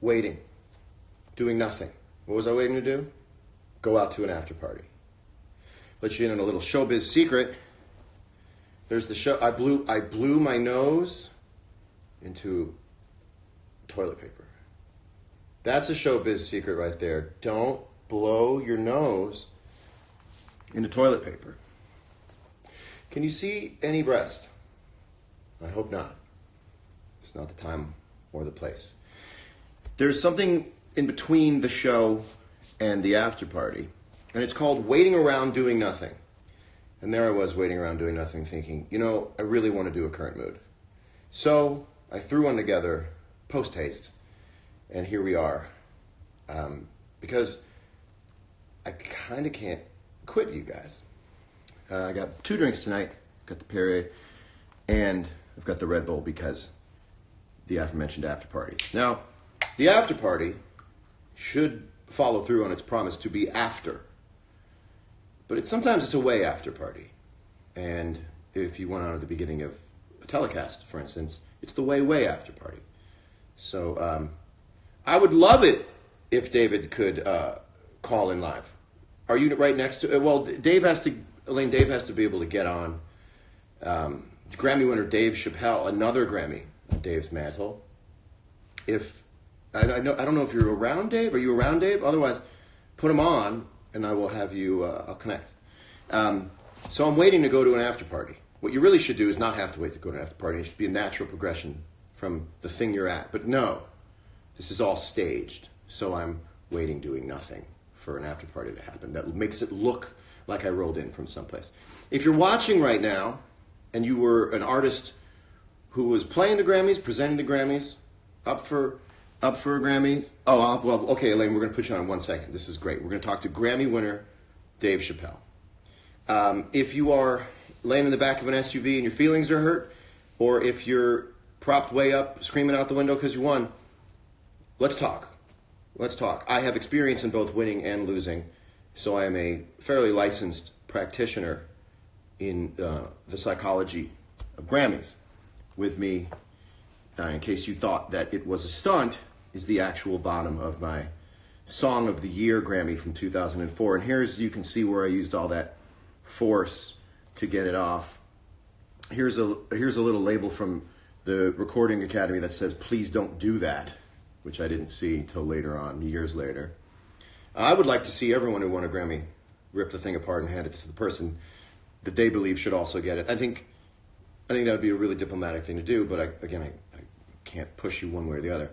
waiting, doing nothing. What was I waiting to do? Go out to an after party. Let you in on a little showbiz secret. There's the show. I blew my nose into toilet paper. That's a showbiz secret right there. Don't blow your nose into toilet paper. Can you see any breast? I hope not. It's not the time or the place. There's something in between the show and the after party, and it's called waiting around doing nothing. And there I was waiting around doing nothing thinking, you know, I really want to do a current mood. So I threw one together post-haste, and here we are. Because I kind of can't quit you guys. I got 2 drinks tonight, got the Perrier, and I've got the Red Bull because the aforementioned after party. Now, the after party should follow through on its promise to be after. But sometimes it's a way after party. And if you went on at the beginning of a telecast, for instance, it's the way after party. So I would love it if David could call in live. Are you right next to? Well, Dave has to be able to get on. Grammy winner Dave Chapelle, another Grammy on Dave's mantle. If I don't know if you're around, Dave. Are you around, Dave? Otherwise, put him on, and I will have you. I'll connect. So I'm waiting to go to an after party. What you really should do is not have to wait to go to an after party. It should be a natural progression from the thing you're at. But no, this is all staged. So I'm waiting, doing nothing for an after party to happen. That makes it look like I rolled in from someplace. If you're watching right now, and you were an artist who was playing the Grammys, presenting the Grammys, up for a Grammy. Oh, well, okay, Elaine, we're going to put you on in 1 second. This is great. We're going to talk to Grammy winner Dave Chapelle. If you are laying in the back of an SUV and your feelings are hurt, or if you're propped way up, screaming out the window because you won, let's talk. Let's talk. I have experience in both winning and losing, so I am a fairly licensed practitioner in the psychology of Grammys. With me, in case you thought that it was a stunt, is the actual bottom of my Song of the Year Grammy from 2004. And here's, you can see where I used all that force to get it off. Here's a little label from the Recording Academy that says, "Please don't do that," which I didn't see till later on, years later. I would like to see everyone who won a Grammy rip the thing apart and hand it to the person that they believe should also get it. I think that would be a really diplomatic thing to do, but I can't push you one way or the other.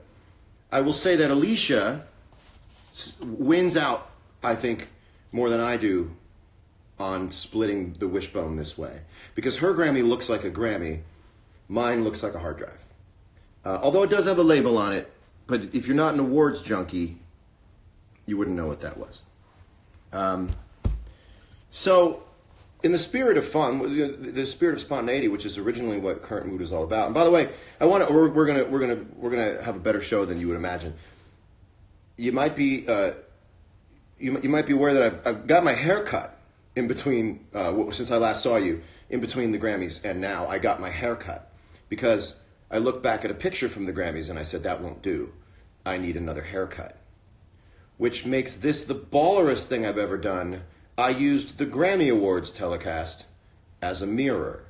I will say that Alicia wins out, I think, more than I do on splitting the wishbone this way. Because her Grammy looks like a Grammy, mine looks like a hard drive. Although it does have a label on it, but if you're not an awards junkie, you wouldn't know what that was. So, in the spirit of fun, the spirit of spontaneity, which is originally what Current Mood is all about. And by the way, we're gonna have a better show than you would imagine. You might be you might be aware that I've got my hair cut in between since I last saw you, in between the Grammys and now. I got my hair cut because I looked back at a picture from the Grammys and I said, that won't do. I need another haircut. Which makes this the ballerest thing I've ever done. I used the Grammy Awards telecast as a mirror.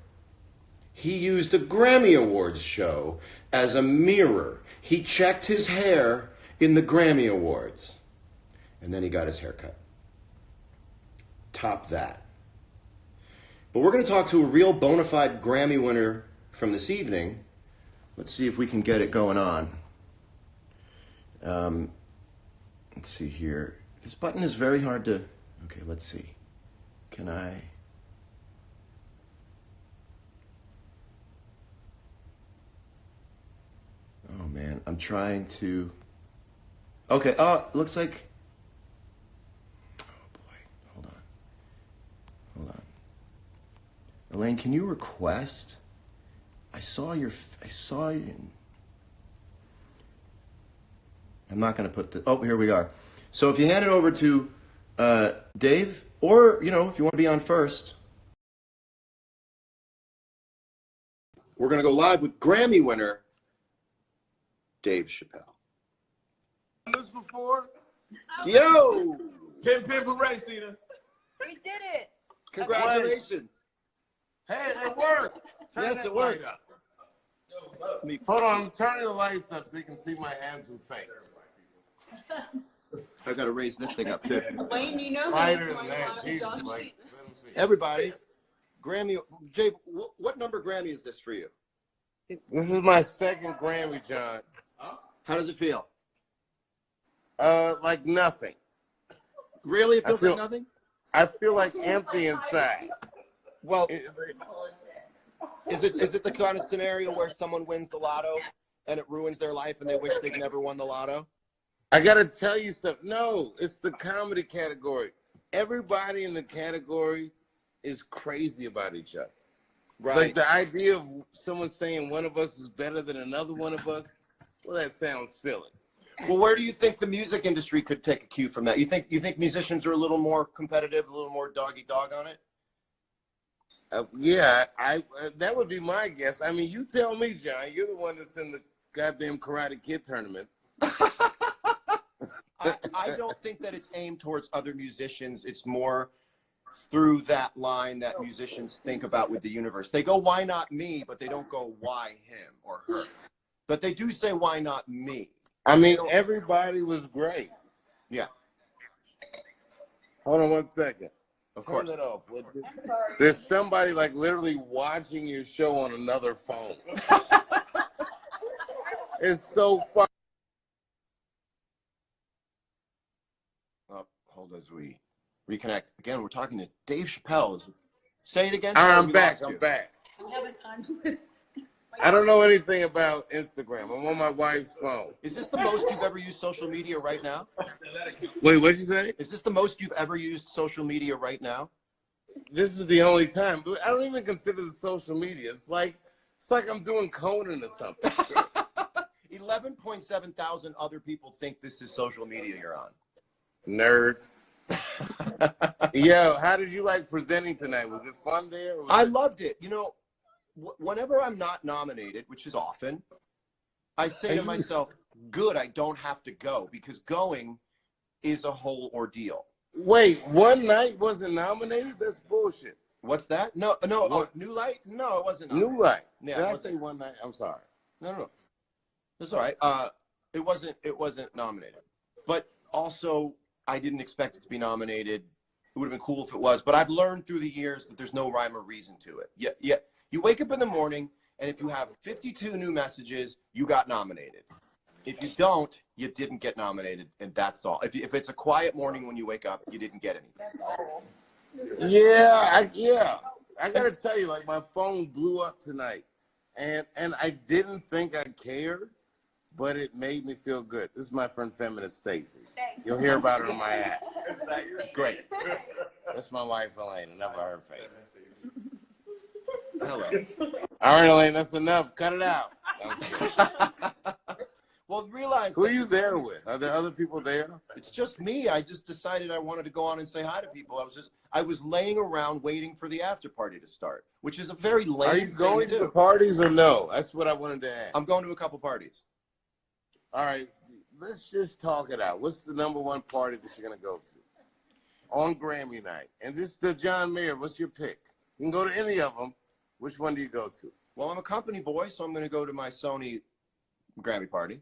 He used a Grammy Awards show as a mirror. He checked his hair in the Grammy Awards. And then he got his hair cut. Top that. But we're going to talk to a real bona fide Grammy winner from this evening. Let's see if we can get it going on. Let's see here. This button is very hard to... Okay, let's see. Can I... Oh, man. I'm trying to... Okay, looks like... Oh, boy. Hold on. Elaine, can you request? I saw you... I'm not going to put the... Oh, here we are. So if you hand it over to Dave, or, if you want to be on first. We're going to go live with Grammy winner Dave Chapelle. before? Yo! Pin Beret, Cena. We did it. Congratulations. Hey, it worked. Turn Yes, that it worked. light up. Hold on, I'm turning the lights up so you can see my hands and face. I've got to raise this thing up too. Wayne, you know Lighter than that, Jesus. Like, let him see. Everybody, Grammy. Jay, what number Grammy is this for you? This is my second Grammy, John. How does it feel? Like nothing. Really? It feels like nothing? I feel like empty inside. Well, is it the kind of scenario where someone wins the lotto and it ruins their life and they wish they'd never won the lotto? I gotta tell you something. No, it's the comedy category. Everybody in the category is crazy about each other. Right. Like the idea of someone saying one of us is better than another one of us, well, that sounds silly. Well, where do you think the music industry could take a cue from that? You think musicians are a little more competitive, a little more dog-eat-dog on it? Yeah, that would be my guess. I mean, you tell me, John. You're the one that's in the goddamn Karate Kid tournament. I don't think that it's aimed towards other musicians. It's more through that line that musicians think about with the universe. They go, why not me? But they don't go, why him or her? But they do say, why not me? I mean, everybody was great. Yeah. Hold on one second. Of course. Turn it off. There's somebody like literally watching your show on another phone. It's so fun. Oh, hold as we reconnect. Again, we're talking to Dave Chapelle. Say it again. I'm back. I'm back. We have a time. I don't know anything about Instagram. I'm on my wife's phone. Is this the most you've ever used social media right now? Wait, what'd you say? Is this the most you've ever used social media right now? This is the only time. I don't even consider the social media. It's like I'm doing Conan or something. 11.7 thousand other people think this is social media you're on. Nerds. Yo, how did you like presenting tonight? Was it fun there? I loved it. You know, whenever I'm not nominated, which is often, I say to myself, good, I don't have to go, because going is a whole ordeal. Wait, one night wasn't nominated? That's bullshit. What's that? No, New Light? No, it wasn't nominated. New Light. Yeah, Did I say one night? I'm sorry. No. That's all right. It wasn't nominated. But also, I didn't expect it to be nominated. It would have been cool if it was. But I've learned through the years that there's no rhyme or reason to it. Yeah. You wake up in the morning, and if you have 52 new messages, you got nominated. If you don't, you didn't get nominated, and that's all. If it's a quiet morning when you wake up, you didn't get anything. Yeah. I gotta tell you, like, my phone blew up tonight, and I didn't think I cared, but it made me feel good. This is my friend Feminist Stacy. You'll hear about her in my act. Great. That's my wife Elaine. Enough of her face. Hello. All right, Elaine, that's enough. Cut it out. Well, realize. Who are you there with? Are there other people there? It's just me. I just decided I wanted to go on and say hi to people. I was laying around waiting for the after party to start, which is a very lame Are you thing going to to do. the parties or no? That's what I wanted to ask. I'm going to a couple parties. All right, let's just talk it out. What's the #1 party that you're gonna go to on Grammy night? And this the John Mayer. What's your pick? You can go to any of them. Which one do you go to? Well, I'm a company boy, so I'm going to go to my Sony Grammy party.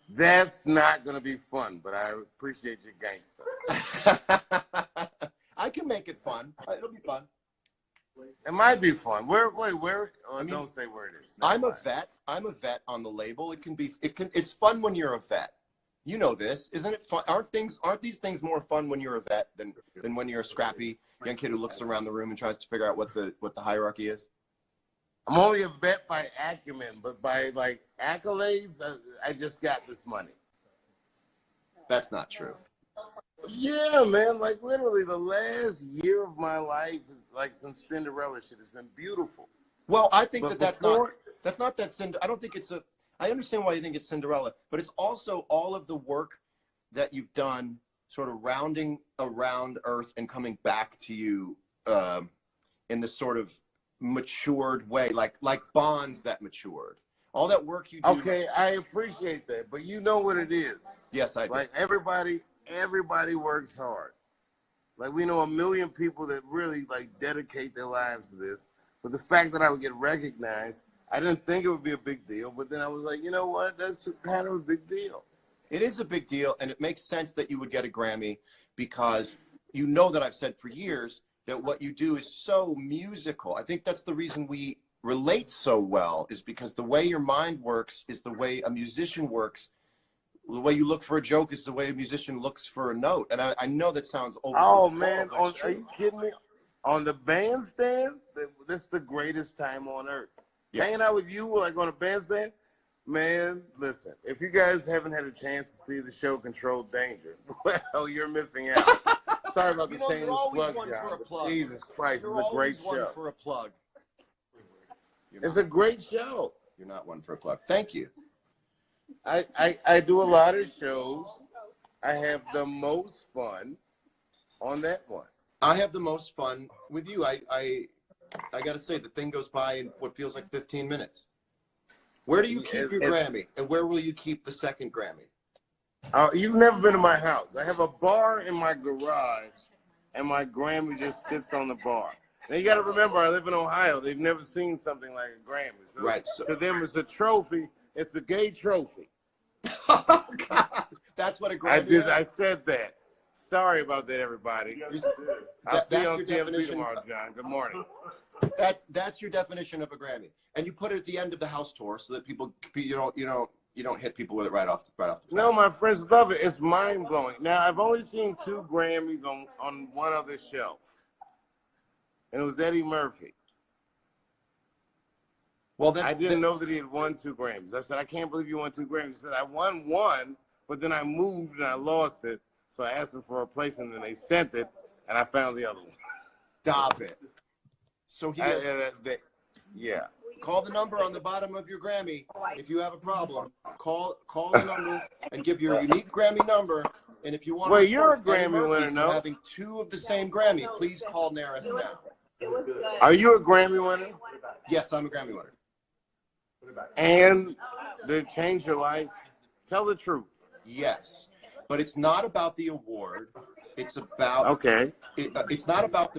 That's not going to be fun, but I appreciate your gangster. I can make it fun. It'll be fun. It might be fun. Where? Oh, don't say where it is. I'm a vet. I'm a vet on the label. It's fun when you're a vet. You know this, isn't it fun? Aren't these things more fun when you're a vet than when you're a scrappy young kid who looks around the room and tries to figure out what the hierarchy is? I'm only a vet by acumen, but by like accolades, I just got this money. That's not true. Yeah, man. Like literally, the last year of my life is like some Cinderella shit. It's been beautiful. Well, I think that's not that Cinderella. I don't think it's a. I understand why you think it's Cinderella, but it's also all of the work that you've done, sort of rounding around Earth and coming back to you in this sort of matured way, like bonds that matured. All that work you do. Okay, I appreciate that, but you know what it is. Yes, I do. Like everybody works hard. Like we know a million people that really like dedicate their lives to this. But the fact that I would get recognized, I didn't think it would be a big deal. But then I was like, you know what? That's kind of a big deal. It is a big deal, and it makes sense that you would get a Grammy because you know that I've said for years that what you do is so musical. I think that's the reason we relate so well, is because the way your mind works is the way a musician works. The way you look for a joke is the way a musician looks for a note. And I know that sounds over. Oh, man. Are you kidding me? On the bandstand, this is the greatest time on earth. Yeah. Hanging out with you like on a bandstand, man, listen, if you guys haven't had a chance to see the show Controlled Danger, well, you're missing out. Sorry about the shameless plug, John. Jesus Christ, it's a great show. For a plug. It's a great show. You're not one for a plug. Thank you. I do a lot of shows. I have the most fun on that one. I have the most fun with you. I got to say, the thing goes by in what feels like 15 minutes. Where do you keep your Grammy? And where will you keep the second Grammy? You've never been to my house. I have a bar in my garage, and my Grammy just sits on the bar. Now, you got to remember, I live in Ohio. They've never seen something like a Grammy. So right. So, to them, it's a trophy. It's a gay trophy. Oh, God. That's what a Grammy is? I said that. Sorry about that, everybody. I'll see you on TMZ tomorrow, John. Good morning. That's your definition of a Grammy, and you put it at the end of the house tour so that people you don't hit people with it right off the bat. No, my friends love it. It's mind blowing. Now I've only seen 2 Grammys on one other shelf, and it was Eddie Murphy. Well, I didn't know that he had won 2 Grammys. I said, I can't believe you won 2 Grammys. He said, I won 1, but then I moved and I lost it. So I asked them for a replacement, and they sent it, and I found the other one. Stop it. So yeah. Call the number on the bottom of your Grammy if you have a problem. Call the number and give your unique Grammy number. And if you want to you're a Grammy winner, no? Having 2 of the same Grammy, please call Naris now. Are you a Grammy winner? Yes, I'm a Grammy winner. And did it change your life? Tell the truth. Yes. But it's not about the award. It's about It's not about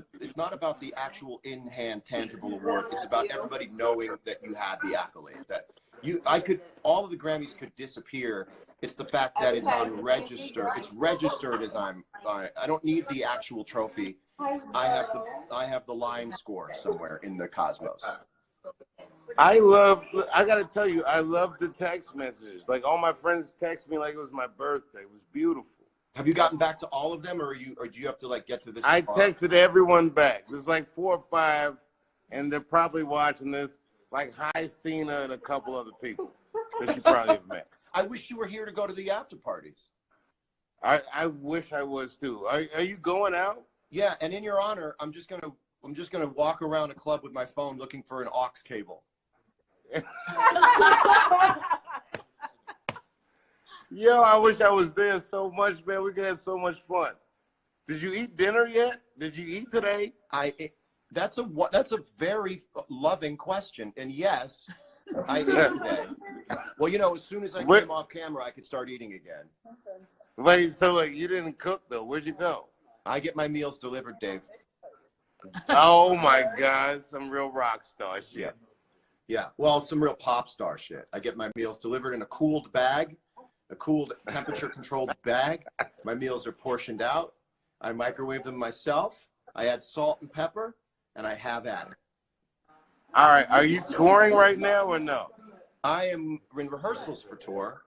the actual in-hand tangible award. It's about everybody knowing that you had the accolade. That all of the Grammys could disappear. It's the fact that it's on register. It's registered as I don't need the actual trophy. I have the line score somewhere in the cosmos. I gotta tell you, I love the text messages. Like all my friends text me like it was my birthday. It was beautiful. Have you gotten back to all of them, or do you have to like get to this? I texted everyone back. There's like 4 or 5, and they're probably watching this. Like hi, Cena, and a couple other people that you probably have met. I wish you were here to go to the after parties. I wish I was too. Are you going out? Yeah, and in your honor, I'm just gonna walk around a club with my phone looking for an aux cable. Yo, I wish I was there so much, man. We could have so much fun. Did you eat dinner yet? Did you eat today? That's a very loving question, and yes, I ate today. Well, as soon as I came off camera, I could start eating again. Wait, so you didn't cook though? Where'd you go? I get my meals delivered, Dave. Oh my God, some real rock star shit. Yeah, well, some real pop star shit. I get my meals delivered in a cooled bag, a cooled temperature-controlled bag. My meals are portioned out. I microwave them myself. I add salt and pepper, and I have at it. All right, are you touring right now or no? I am in rehearsals for tour,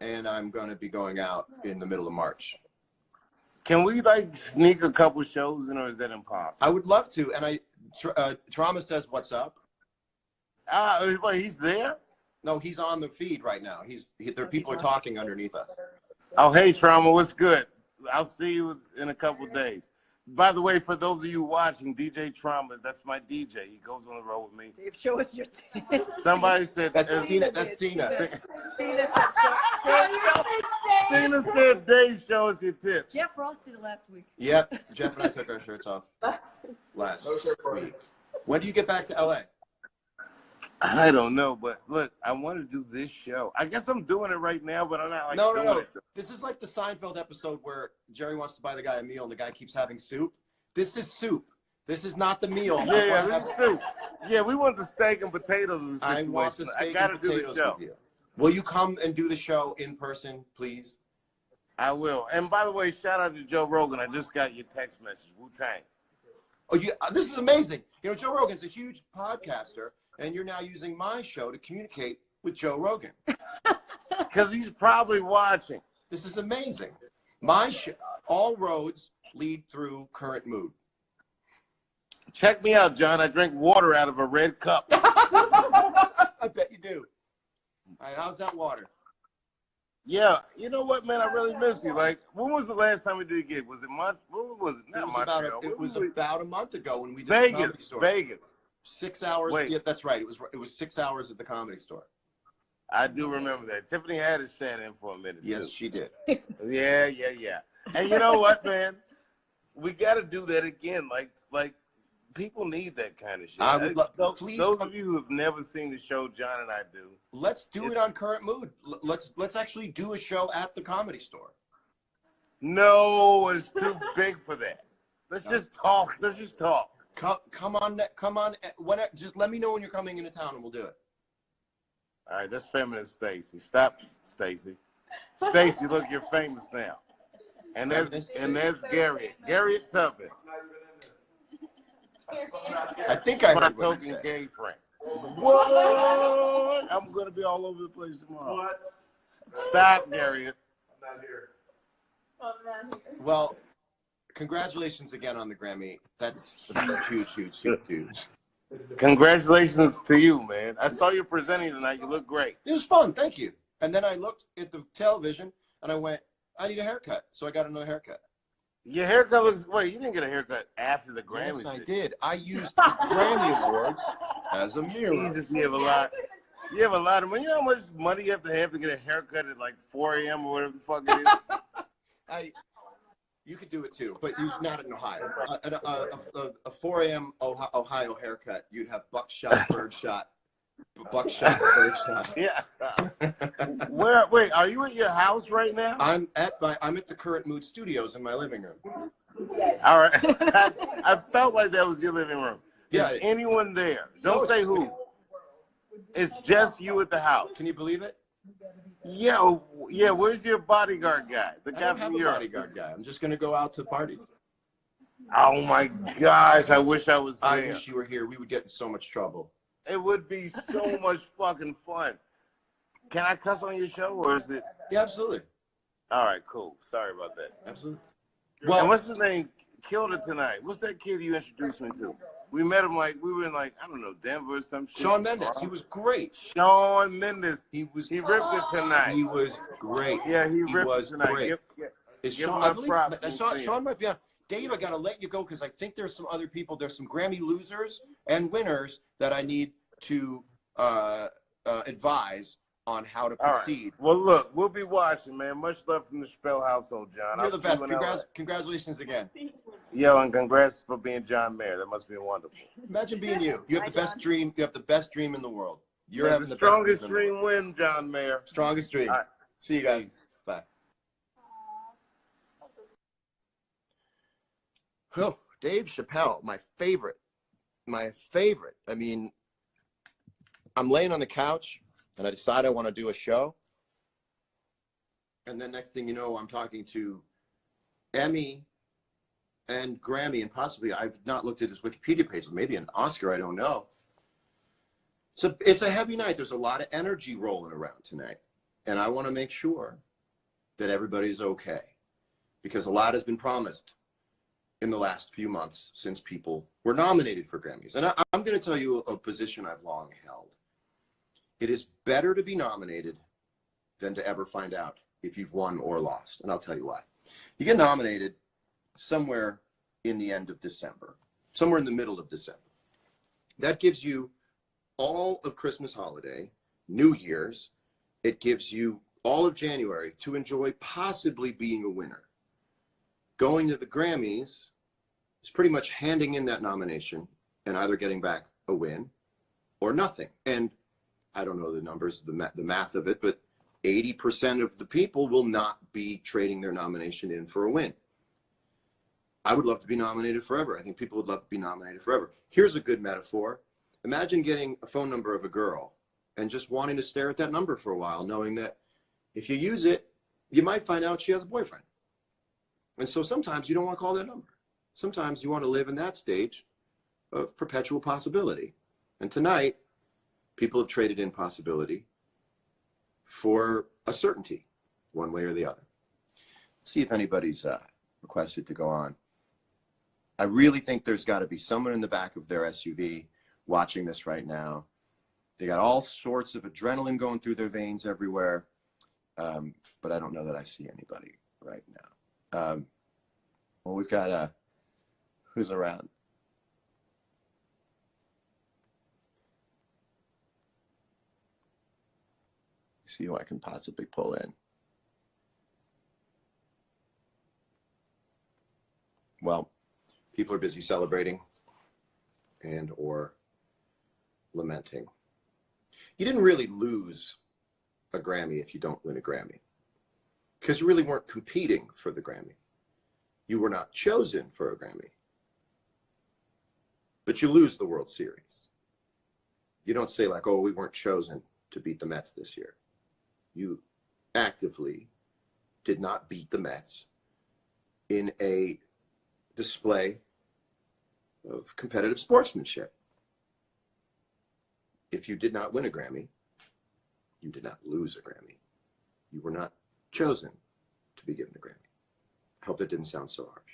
and I'm going to be going out in the middle of March. Can we like sneak a couple shows in, or is that impossible? I would love to, and Trauma says, "What's up?" He's there? No, he's on the feed right now. People are talking underneath us. Oh, hey, Trauma, what's good? I'll see you in a couple days. By the way, for those of you watching, DJ Trauma, that's my DJ. He goes on the road with me. Dave, show us your tits. Somebody said that's Cena. That's Cena. Cena said, Dave, show us your tits. Jeff Ross did it last week. Yep, Jeff and I took our shirts off last week. When do you get back to LA? I don't know, but look, I want to do this show. I guess I'm doing it right now, but I'm not like No. doing it. This is like the Seinfeld episode where Jerry wants to buy the guy a meal and the guy keeps having soup. This is soup. This is not the meal. Yeah, this is soup. Yeah, we want the steak and potatoes. I want the steak gotta and do potatoes the show. with you. Will you come and do the show in person, please? I will. And by the way, shout out to Joe Rogan. I just got your text message. Wu-Tang. Oh, this is amazing. You know, Joe Rogan's a huge podcaster, and you're now using my show to communicate with Joe Rogan. Because he's probably watching. This is amazing. My show, all roads lead through Current Mood. Check me out, John. I drink water out of a red cup. I bet you do. All right, how's that water? Yeah, you know what, man? I really miss you. Like, when was the last time we did a gig? Was it What was it? Not Montreal. It was about a month ago when we did Vegas. the Comedy Store. Vegas. 6 hours. Wait. Yeah, that's right. It was 6 hours at the Comedy Store. I do remember that. Tiffany had us sat in for a minute. Yes, too. she did. Yeah. And you know what, man? We got to do that again. Like people need that kind of shit. I would please. Those of you who have never seen the show John and I do, let's do it on Current Mood. Let's actually do a show at the Comedy Store. No, it's too big for that. Let's just talk. Come on. Just let me know when you're coming into town, and we'll do it. All right, that's feminist Stacy. Stop, Stacy. Stacy, look, you're famous now. And there's Garrett Tubman. I think I My heard what you token said. gay friend. What? I'm gonna be all over the place tomorrow. What? Stop, Garrett. I'm not here. Well, congratulations again on the Grammy. That's huge. Congratulations to you, man. I saw you presenting tonight. You look great. It was fun. Thank you. And then I looked at the television and I went, I need a haircut. So I got another haircut. Your haircut looks. Wait, you didn't get a haircut after the Grammys? Yes, I did. I used the Grammy Awards as a mirror. Jesus, you have a lot. You have a lot of money. You know how much money you have to get a haircut at like 4 a.m. or whatever the fuck it is? You could do it too, but you're not in Ohio. A 4 a.m. Ohio haircut, you'd have buckshot, birdshot. Yeah. Wait, are you at your house right now? I'm at the Current Mood Studios in my living room. All right. I felt like that was your living room. Yeah. Is anyone there? Don't No, say who. It's just you at the house. Can you believe it? Yeah. Where's your bodyguard guy? The I guy don't have from a Europe. bodyguard guy. I'm just gonna go out to parties. Oh my gosh! I wish I was there. I wish you were here. We would get in so much trouble. It would be so much fucking fun. Can I cuss on your show, or is it? Yeah, absolutely. All right, cool. Sorry about that. Absolutely. Well, and what's his name? Killed it tonight. What's that kid you introduced me to? We met him we were in I don't know, Denver or some shit. Shawn Mendes. He was great. Shawn Mendes. He ripped it tonight. He was great. Yeah, he ripped was it tonight. great. Give Shawn, him my props. Shawn might be on. Dave, I got to let you go because I think there's some other people. There's some Grammy losers and winners that I need to advise on how to proceed. Right. Well, look, we'll be watching, man. Much love from the Chapelle household, John. You're the best. Congratulations again. Yo, and congrats for being John Mayer. That must be wonderful. Imagine being you. You have the best dream. You have the best dream in the world. You're having the the strongest best dream win, John Mayer. Strongest dream. All right. See you guys. Bye. Oh, Dave Chapelle, my favorite. I mean, I'm laying on the couch and I decide I want to do a show. And then next thing you know, I'm talking to Emmy and Grammy, and possibly, I've not looked at his Wikipedia page, maybe an Oscar, I don't know. So it's a heavy night. There's a lot of energy rolling around tonight. And I want to make sure that everybody's okay, because a lot has been promised in the last few months since people were nominated for Grammys. And I'm going to tell you a position I've long held. It is better to be nominated than to ever find out if you've won or lost. And I'll tell you why. You get nominated somewhere in the end of December, somewhere in the middle of December. That gives you all of Christmas holiday, New Year's. It gives you all of January to enjoy possibly being a winner. Going to the Grammys is pretty much handing in that nomination and either getting back a win or nothing. And I don't know the numbers, the math of it, but 80% of the people will not be trading their nomination in for a win. I would love to be nominated forever. I think people would love to be nominated forever. Here's a good metaphor. Imagine getting a phone number of a girl and just wanting to stare at that number for a while, knowing that if you use it, you might find out she has a boyfriend. And so sometimes you don't want to call that number. Sometimes you want to live in that stage of perpetual possibility. And tonight, people have traded in possibility for a certainty, one way or the other. Let's see if anybody's requested to go on. I really think there's got to be someone in the back of their SUV watching this right now. They got all sorts of adrenaline going through their veins everywhere, but I don't know that I see anybody right now. Well, we've got who's around? See who I can possibly pull in. Well, people are busy celebrating and or lamenting. You didn't really lose a Grammy if you don't win a Grammy, because you really weren't competing for the Grammy. You were not chosen for a Grammy, but you lose the World Series. You don't say like, oh, we weren't chosen to beat the Mets this year. You actively did not beat the Mets in a display of competitive sportsmanship. If you did not win a Grammy, you did not lose a Grammy. You were not chosen to be given a Grammy. I hope that didn't sound so harsh.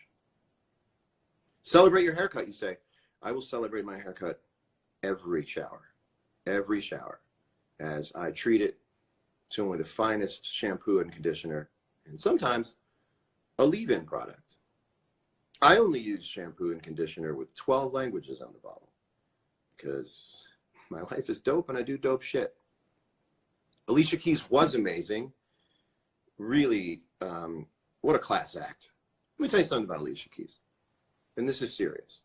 Celebrate your haircut, you say. I will celebrate my haircut every shower, as I treat it to only the finest shampoo and conditioner, and sometimes a leave-in product. I only use shampoo and conditioner with 12 languages on the bottle, because my life is dope and I do dope shit. Alicia Keys was amazing. Really, what a class act. Let me tell you something about Alicia Keys, and this is serious.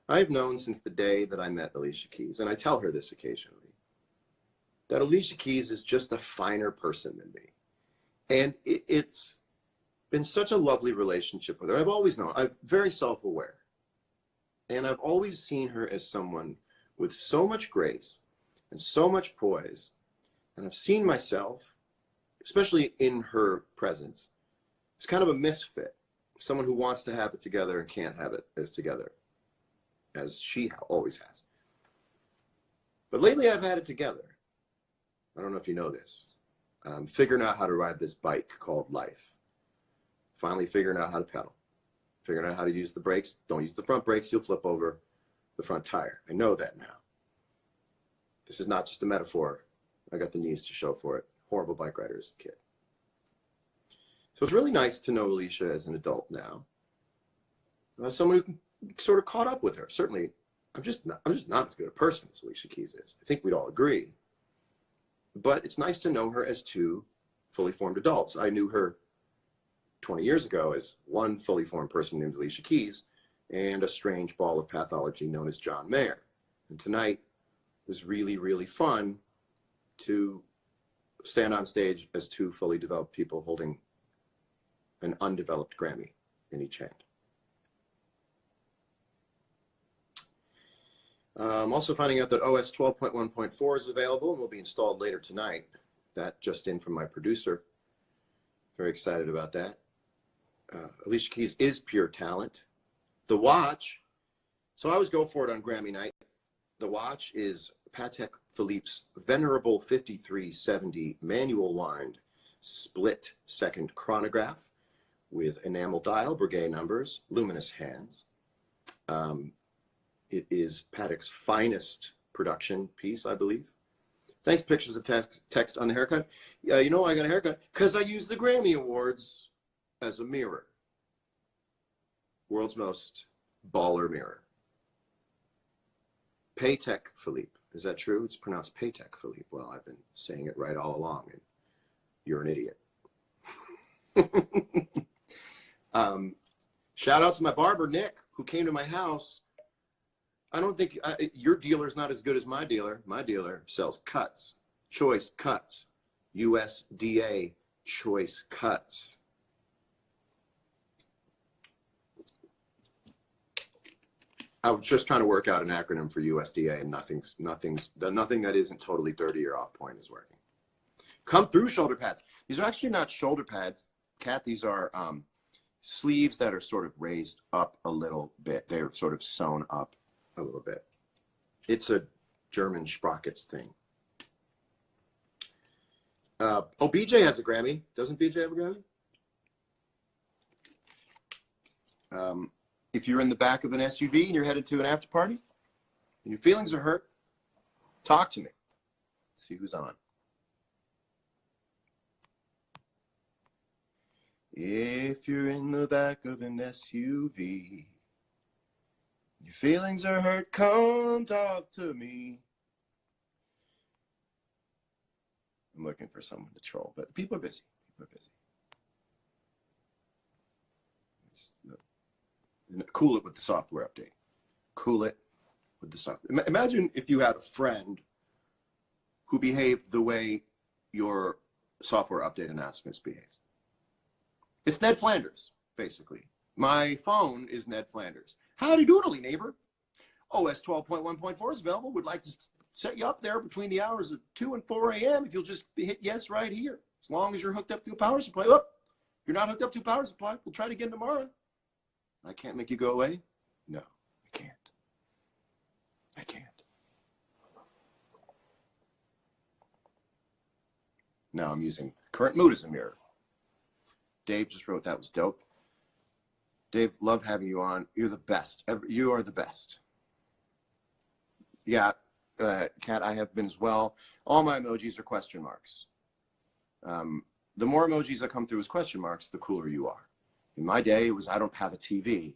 I've known since the day that I met Alicia Keys, and I tell her this occasionally, that Alicia Keys is just a finer person than me. And it's been such a lovely relationship with her. I've always known, I'm very self-aware. And I've always seen her as someone with so much grace and so much poise. And I've seen myself, especially in her presence, as kind of a misfit, someone who wants to have it together and can't have it as together as she always has. But lately I've had it together. I don't know if you know this. Figuring out how to ride this bike called life. Finally figuring out how to pedal. Figuring out how to use the brakes. Don't use the front brakes, you'll flip over the front tire. I know that now. This is not just a metaphor. I got the knees to show for it. Horrible bike rider as a kid. So it's really nice to know Alicia as an adult now. Someone who sort of caught up with her. Certainly, I'm just not as good a person as Alicia Keys is. I think we'd all agree. But it's nice to know her as two fully formed adults. I knew her 20 years ago as one fully formed person named Alicia Keys and a strange ball of pathology known as John Mayer. And tonight was really, really fun to stand on stage as two fully developed people holding an undeveloped Grammy in each hand. I'm also finding out that OS 12.1.4 is available and will be installed later tonight. That just in from my producer. Very excited about that. Alicia Keys is pure talent. The watch, so I always go for it on Grammy night. The watch is Patek Philippe's venerable 5370 manual wind split second chronograph with enamel dial, Breguet numbers, luminous hands. It is Patek's finest production piece, I believe. Thanks, pictures of text on the haircut. You know I got a haircut because I used the Grammy Awards as a mirror. World's most baller mirror. Patek Philippe. Is that true? It's pronounced Patek Philippe. Well, I've been saying it right all along, and you're an idiot. Shout out to my barber, Nick, who came to my house I don't think your dealer's not as good as my dealer. My dealer sells cuts, choice cuts, USDA choice cuts. I was just trying to work out an acronym for USDA, and nothing that isn't totally dirty or off point is working. Come through shoulder pads. These are actually not shoulder pads, Kat. These are sleeves that are sort of raised up a little bit. They're sort of sewn up a little bit. It's a German sprockets thing. Oh, BJ has a Grammy. Doesn't BJ have a Grammy? If you're in the back of an SUV and you're headed to an after party and your feelings are hurt, talk to me. See who's on. If you're in the back of an SUV, your feelings are hurt, come talk to me. I'm looking for someone to troll, but people are busy. People are busy. Cool it with the software update. Cool it with the software. Imagine if you had a friend who behaved the way your software update announcements behave. It's Ned Flanders, basically. My phone is Ned Flanders. Howdy doodly, neighbor. OS 12.1.4 is available. Would like to set you up there between the hours of 2 and 4 a.m. if you'll just hit yes right here. As long as you're hooked up to a power supply. Oh, you're not hooked up to a power supply. We'll try it again tomorrow. I can't make you go away? No, I can't. I can't. Now I'm using current mood as a mirror. Dave just wrote that was dope. Dave, love having you on. You're the best. You are the best. Yeah, Kat, I have been as well. All my emojis are question marks. The more emojis that come through as question marks, the cooler you are. In my day, it was, I don't have a TV.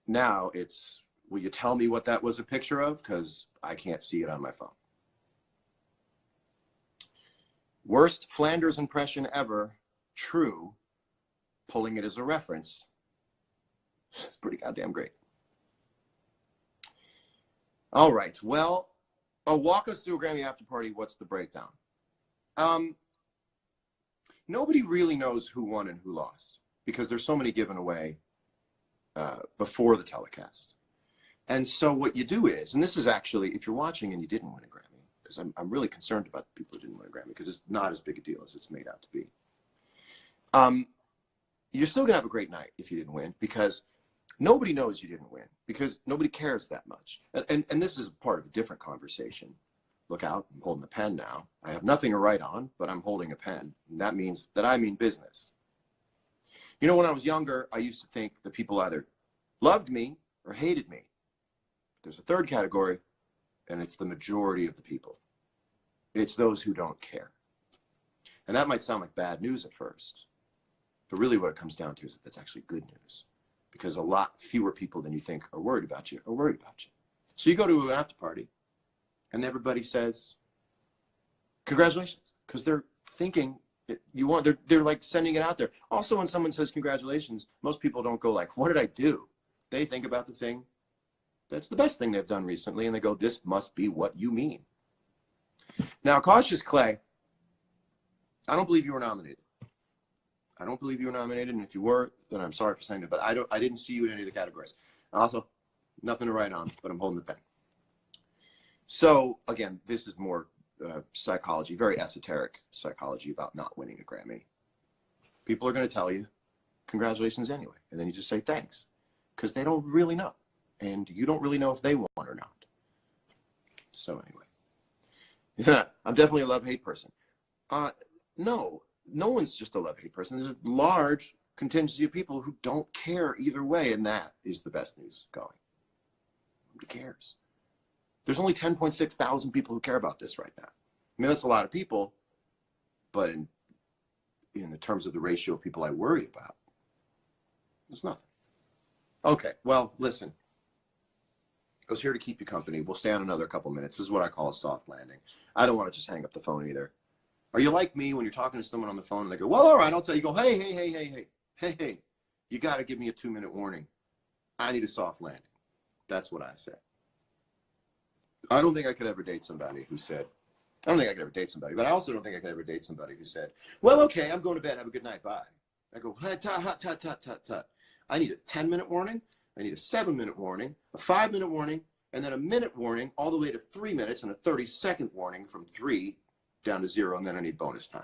Now it's, will you tell me what that was a picture of? Because I can't see it on my phone. Worst Flanders impression ever. True. Pulling it as a reference. It's pretty goddamn great. All right. Well, walk us through a Grammy after party. What's the breakdown? Nobody really knows who won and who lost, because there's so many given away before the telecast. And so what you do is, and this is actually, if you're watching and you didn't win a Grammy, because I'm really concerned about the people who didn't win a Grammy, because it's not as big a deal as it's made out to be. You're still gonna have a great night if you didn't win, because nobody knows you didn't win, because nobody cares that much. And this is part of a different conversation. Look out, I'm holding a pen now. I have nothing to write on, but I'm holding a pen. And that means that I mean business. You know, when I was younger, I used to think that people either loved me or hated me. There's a third category, and it's the majority of the people. It's those who don't care. And that might sound like bad news at first, but really what it comes down to is that that's actually good news, because a lot fewer people than you think are worried about you are worried about you. So you go to an after party, and everybody says, congratulations, because they're thinking you want, they're like sending it out there. Also, when someone says congratulations, most people don't go like, what did I do? They think about the thing that's the best thing they've done recently, and they go, this must be what you mean. Now, Cautious Clay, I don't believe you were nominated. I don't believe you were nominated, and if you were, then I'm sorry for saying that, but I didn't see you in any of the categories. Also, nothing to write on, but I'm holding the pen. So, again, this is more psychology, very esoteric psychology about not winning a Grammy. People are going to tell you, congratulations anyway, and then you just say thanks, because they don't really know, and you don't really know if they won or not. So anyway, yeah, I'm definitely a love-hate person. No one's just a love-hate person. There's a large contingency of people who don't care either way, and that is the best news going. Nobody cares. There's only 10.6 thousand people who care about this right now. I mean, that's a lot of people, but in the terms of the ratio of people I worry about, it's nothing. Okay, well, listen. I was here to keep you company. We'll stay on another couple minutes. This is what I call a soft landing. I don't want to just hang up the phone either. Are you like me when you're talking to someone on the phone and they go, well, all right, I'll tell you. You go, hey, you got to give me a 2-minute warning. I need a soft landing. That's what I said. I don't think I could ever date somebody who said, I don't think I could ever date somebody, but I also don't think I could ever date somebody who said, well, okay, I'm going to bed. Have a good night. Bye. I go, tut, tut, tut, tut, tut, tut. I need a 10-minute warning. I need a 7-minute warning, a 5-minute warning, and then a minute warning all the way to 3 minutes and a 30-second warning from 3 down to 0, and then I need bonus time.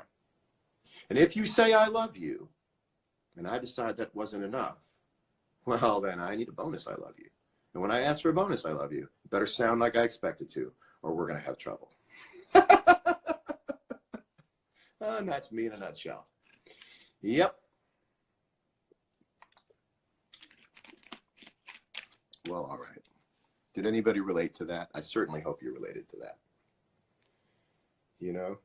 And if you say I love you, and I decide that wasn't enough, well, then I need a bonus I love you. And when I ask for a bonus I love you, it better sound like I expect it to, or we're going to have trouble. And that's me in a nutshell. Yep. Well, all right. Did anybody relate to that? I certainly hope you related to that. You know?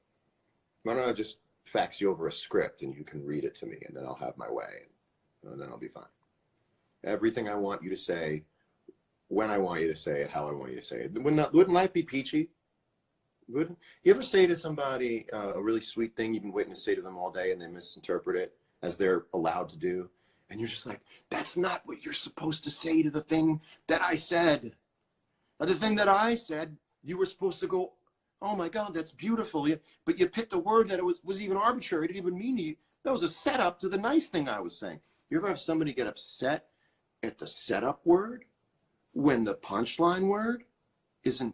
Why don't I just fax you over a script and you can read it to me, and then I'll have my way, and then I'll be fine. Everything I want you to say, when I want you to say it, how I want you to say it. Wouldn't life be peachy? Wouldn't you ever say to somebody a really sweet thing you've been waiting to say to them all day, and they misinterpret it as they're allowed to do? And you're just like, that's not what you're supposed to say to the thing that I said. The thing that I said, you were supposed to go, oh my God, that's beautiful. But you picked a word that was even arbitrary. It didn't even mean you. That was a setup to the nice thing I was saying. You ever have somebody get upset at the setup word when the punchline word is an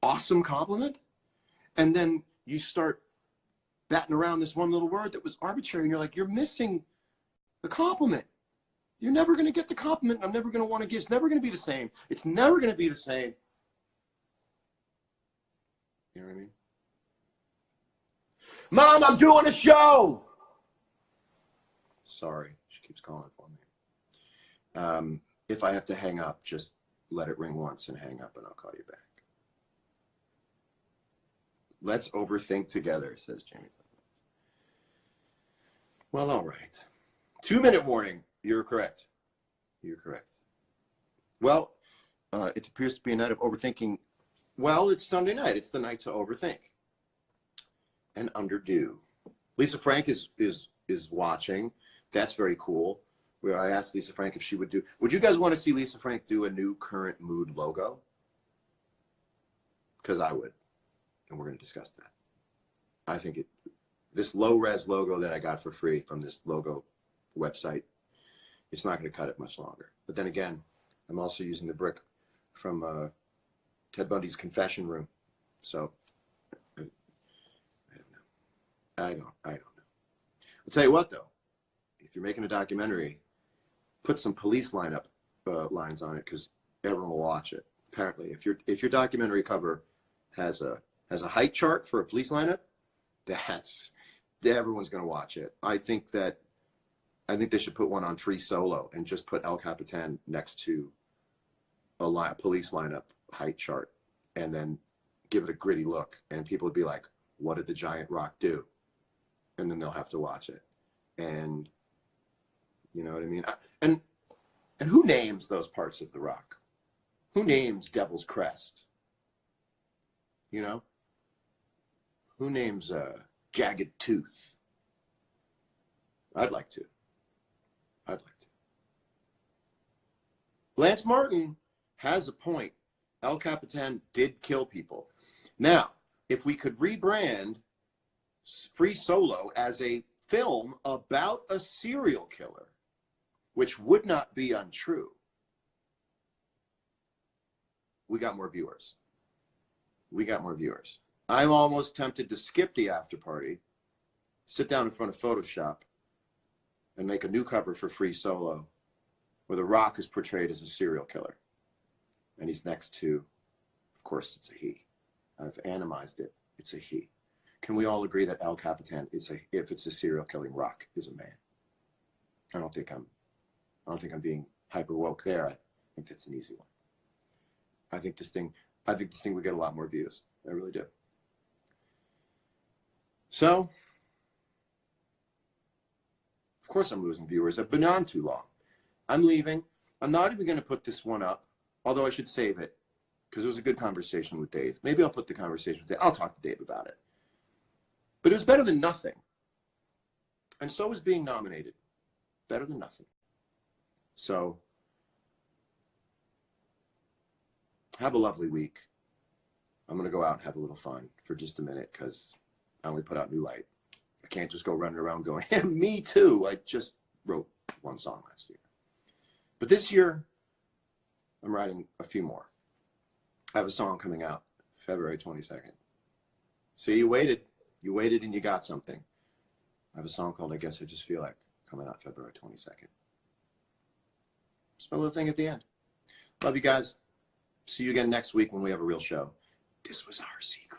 awesome compliment? And then you start batting around this one little word that was arbitrary, and you're like, you're missing the compliment. You're never going to get the compliment. I'm never going to want to give. It's never going to be the same. It's never going to be the same. You know what I mean? Mom, I'm doing a show. Sorry, she keeps calling for me. If I have to hang up, just let it ring once and hang up, and I'll call you back. Let's overthink together, says Jamie. Well, all right. 2-minute warning. You're correct. You're correct. Well, it appears to be a night of overthinking. Well, it's Sunday night. It's the night to overthink and underdo. Lisa Frank is watching. That's very cool. Where I asked Lisa Frank if she would do. Would you guys want to see Lisa Frank do a new Current Mood logo? Because I would, and we're going to discuss that. I think this low-res logo that I got for free from this logo website, it's not going to cut it much longer. But then again, I'm also using the brick from Ted Bundy's confession room. So I don't know. I'll tell you what, though. If you're making a documentary, put some police lineup lines on it, because everyone will watch it. Apparently, if your documentary cover has a height chart for a police lineup, everyone's going to watch it. I think they should put one on Free Solo and just put El Capitan next to a police lineup height chart, and then give it a gritty look, and people would be like, what did the giant rock do? And then they'll have to watch it. And you know what I mean? And who names those parts of the rock? Who names Devil's Crest? You know? Who names Jagged Tooth? I'd like to. Lance Martin has a point. El Capitan did kill people. Now, if we could rebrand Free Solo as a film about a serial killer, which would not be untrue, we got more viewers. I'm almost tempted to skip the after party, sit down in front of Photoshop, and make a new cover for Free Solo where The Rock is portrayed as a serial killer. And he's next to, of course, it's a he. I've animized it. It's a he. Can we all agree that El Capitan if it's a serial killing Rock, is a man? I don't think I'm being hyper woke there. I think that's an easy one. I think this thing would get a lot more views. I really do. So, of course I'm losing viewers. I've been on too long. I'm leaving. I'm not even going to put this one up, although I should save it, because it was a good conversation with Dave. Maybe I'll put the conversation with Dave. I'll talk to Dave about it. But it was better than nothing. And so was being nominated. Better than nothing. So, Have a lovely week. I'm going to go out and have a little fun for just a minute because I only put out New Light. I can't just go running around going, hey, me too. I just wrote one song last year. But this year, I'm writing a few more. I have a song coming out February 22nd. So you waited and you got something. I have a song called I Guess I Just Feel Like coming out February 22nd. Just my little thing at the end. Love you guys. See you again next week when we have a real show. This was our secret.